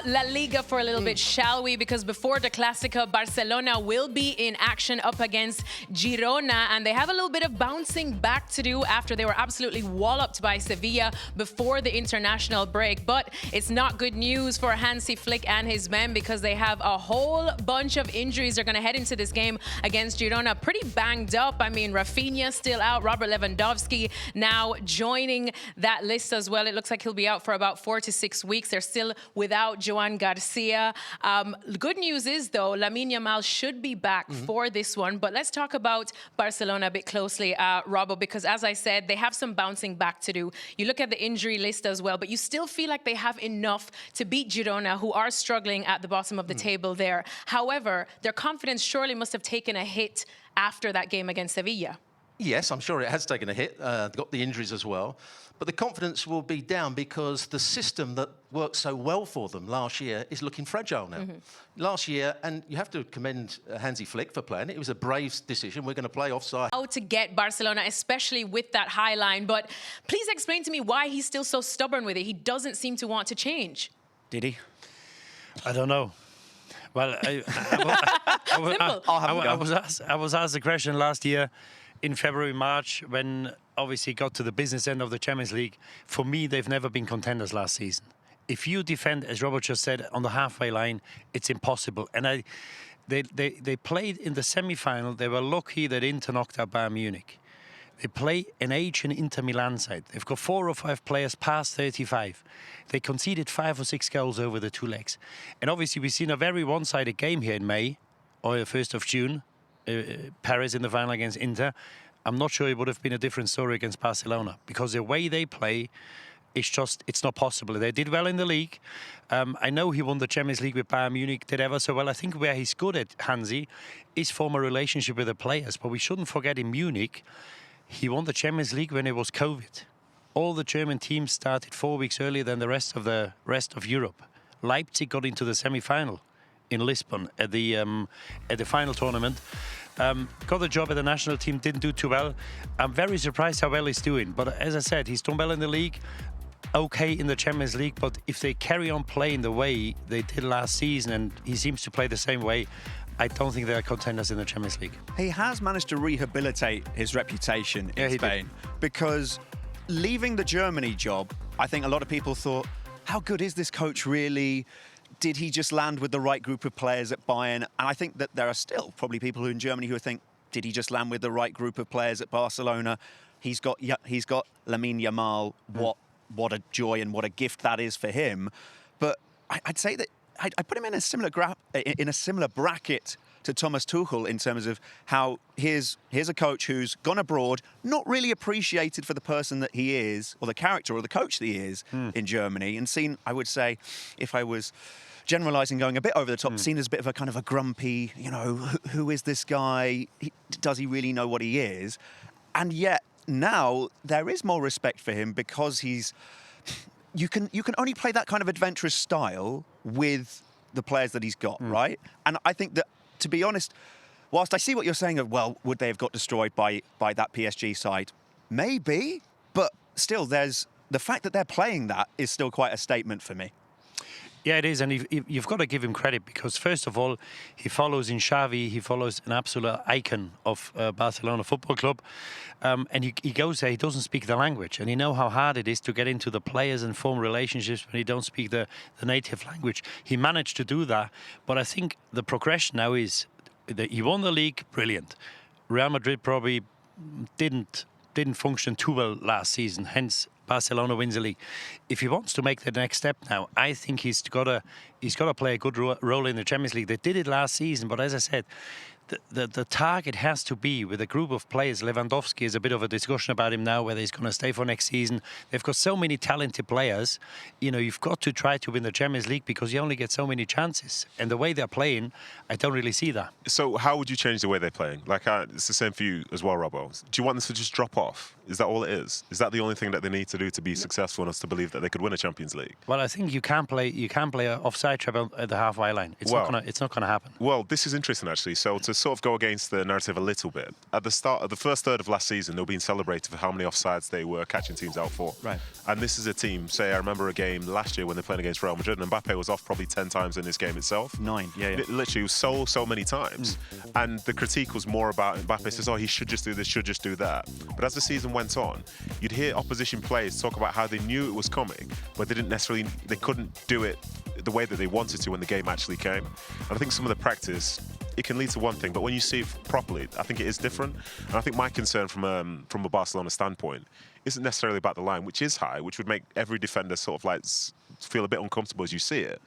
La Liga for a little bit, shall we? Because before the Clásico, Barcelona will be in action up against Girona, and they have a little bit of bouncing back to do after they were absolutely walloped by Sevilla before the international break. But it's not good news for Hansi Flick and his men because they have a whole bunch of injuries. They're going to head into this game against Girona pretty banged up. I mean, Rafinha still out, Robert Lewandowski now joining that list as well. It looks like he'll be out for about 4 to 6 weeks. They're still without Joan Garcia. Good news is, though, Lamine Yamal should be back for this one. But let's talk about Barcelona a bit closely, Robbo, because as I said, they have some bouncing back to do. You look at the injury list as well, but you still feel like they have enough to beat Girona, who are struggling at the bottom of the table there. However, their confidence surely must have taken a hit after that game against Sevilla. Yes, I'm sure it has taken a hit. Got the injuries as well. But the confidence will be down because the system that worked so well for them last year is looking fragile now. Last year, and you have to commend Hansi Flick for playing it. It was a brave decision. We're going to play offside. How to get Barcelona, especially with that high line. But please explain to me why he's still so stubborn with it. He doesn't seem to want to change. Didi? I don't know. Well, I was asked the question last year in February, March, when obviously got to the business end of the Champions League. For me, they've never been contenders last season. If you defend, as Robert just said, on the halfway line, it's impossible. And they played in the semi-final. They were lucky that Inter knocked out Bayern Munich. They play an Asian Inter Milan side. They've got 4 or 5 players past 35. They conceded 5 or 6 goals over the 2 legs. And obviously, we've seen a very one-sided game here in May, or the 1st of June. Paris in the final against Inter. I'm not sure it would have been a different story against Barcelona because the way they play, it's not possible. They did well in the league. I know he won the Champions League with Bayern Munich, did ever so well. I think where he's good at, Hansi, is form a relationship with the players. But we shouldn't forget in Munich, he won the Champions League when it was COVID. All the German teams started 4 weeks earlier than the rest of Europe. Leipzig got into the semi-final in Lisbon at the final tournament. Got the job at the national team, didn't do too well. I'm very surprised how well he's doing. But as I said, he's done well in the league, okay in the Champions League. But if they carry on playing the way they did last season, and he seems to play the same way, I don't think they're contenders in the Champions League. He has managed to rehabilitate his reputation in Spain because leaving the Germany job, I think a lot of people thought, how good is this coach really? Did he just land with the right group of players at Bayern? And I think that there are still probably people who in Germany who think, did he just land with the right group of players at Barcelona? He's got Lamine Yamal. What a joy and what a gift that is for him. But I'd say that I put him in a similar bracket to Thomas Tuchel in terms of how here's a coach who's gone abroad, not really appreciated for the person that he is, or the character or the coach that he is in Germany, and seen, I would say, if I was generalising, going a bit over the top, seen as a bit of a kind of a grumpy, who is this guy? Does he really know what he is? And yet now there is more respect for him because you can only play that kind of adventurous style with the players that he's got, right? And I think that, to be honest, whilst I see what you're saying of, well, would they have got destroyed by that PSG side? Maybe, but still, there's the fact that they're playing that is still quite a statement for me. Yeah, it is, and you've got to give him credit because, first of all, he follows in Xavi, he follows an absolute icon of Barcelona Football Club, and he goes there, he doesn't speak the language, and you know how hard it is to get into the players and form relationships when you don't speak the native language. He managed to do that, but I think the progression now is that he won the league, brilliant. Real Madrid probably didn't function too well last season, hence Barcelona wins the league. If he wants to make the next step now, I think he's got to play a good role in the Champions League. They did it last season, but as I said, the target has to be with a group of players. Lewandowski is a bit of a discussion about him now, whether he's going to stay for next season. They've got so many talented players. You've got to try to win the Champions League because you only get so many chances. And the way they're playing, I don't really see that. So how would you change the way they're playing? It's the same for you as well, Robbo. Do you want them to just drop off? Is that all it is? Is that the only thing that they need to do to be successful enough to believe that they could win a Champions League? Well, I think you can't play an offside trap at the halfway line. It's not going to happen. Well, this is interesting actually. So to sort of go against the narrative a little bit. At the start of the first third of last season, they were being celebrated for how many offsides they were catching teams out for. Right. And this is a team, say, I remember a game last year when they played against Real Madrid, and Mbappe was off probably 10 times in this game itself. 9, yeah. Literally, it was so many times. And the critique was more about Mbappe says, oh, he should just do this, should just do that. But as the season went on, you'd hear opposition players talk about how they knew it was coming, but they couldn't do it the way that they wanted to when the game actually came. And I think some of the practice, it can lead to one thing, but when you see it properly, I think it is different. And I think my concern from a Barcelona standpoint isn't necessarily about the line, which is high, which would make every defender sort of like feel a bit uncomfortable as you see it.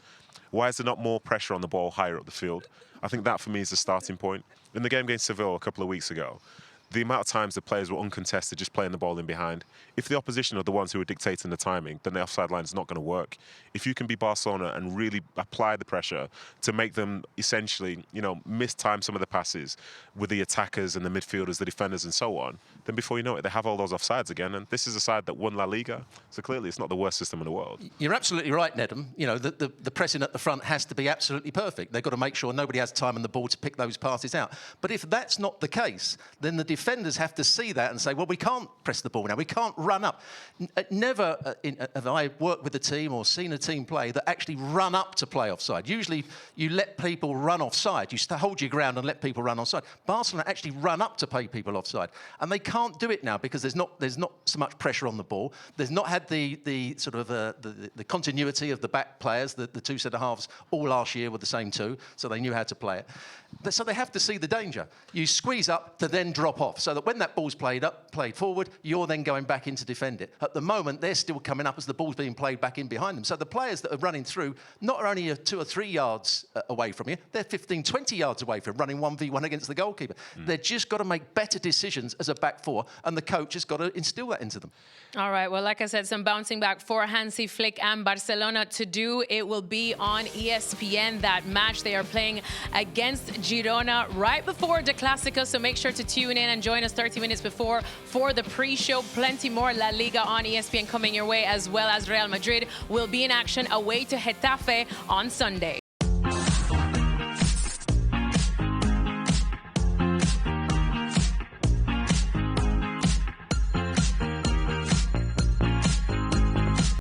Why is there not more pressure on the ball higher up the field? I think that for me is the starting point. In the game against Seville a couple of weeks ago, the amount of times the players were uncontested, just playing the ball in behind. If the opposition are the ones who are dictating the timing, then the offside line is not going to work. If you can be Barcelona and really apply the pressure to make them essentially, mistime some of the passes with the attackers and the midfielders, the defenders and so on, then before you know it, they have all those offsides again. And this is a side that won La Liga, so clearly it's not the worst system in the world. You're absolutely right, Nedum. The pressing at the front has to be absolutely perfect. They've got to make sure nobody has time on the ball to pick those passes out. But if that's not the case, then the defenders have to see that and say, well, we can't press the ball now. We can't run up. Never have I worked with a team or seen a team play that actually run up to play offside. Usually you let people run offside. You hold your ground and let people run offside. Barcelona actually run up to play people offside. And they can't do it now because there's not so much pressure on the ball. There's not had the sort of the continuity of the back players, the two centre-halves all last year were the same two, so they knew how to play it. So they have to see the danger. You squeeze up to then drop off, so that when that ball's played forward, you're then going back in to defend it. At the moment, they're still coming up as the ball's being played back in behind them. So the players that are running through not only 2 or 3 yards away from you, they're 15, 20 yards away from running 1v1 against the goalkeeper. They've just got to make better decisions as a back four, and the coach has got to instill that into them. All right, well, like I said, some bouncing back for Hansi Flick and Barcelona to do. It will be on ESPN, that match. They are playing against Girona right before the Clásico, so make sure to tune in and join us 30 minutes before for the pre-show. Plenty more La Liga on ESPN coming your way, as well as Real Madrid will be in action away to Getafe on Sunday.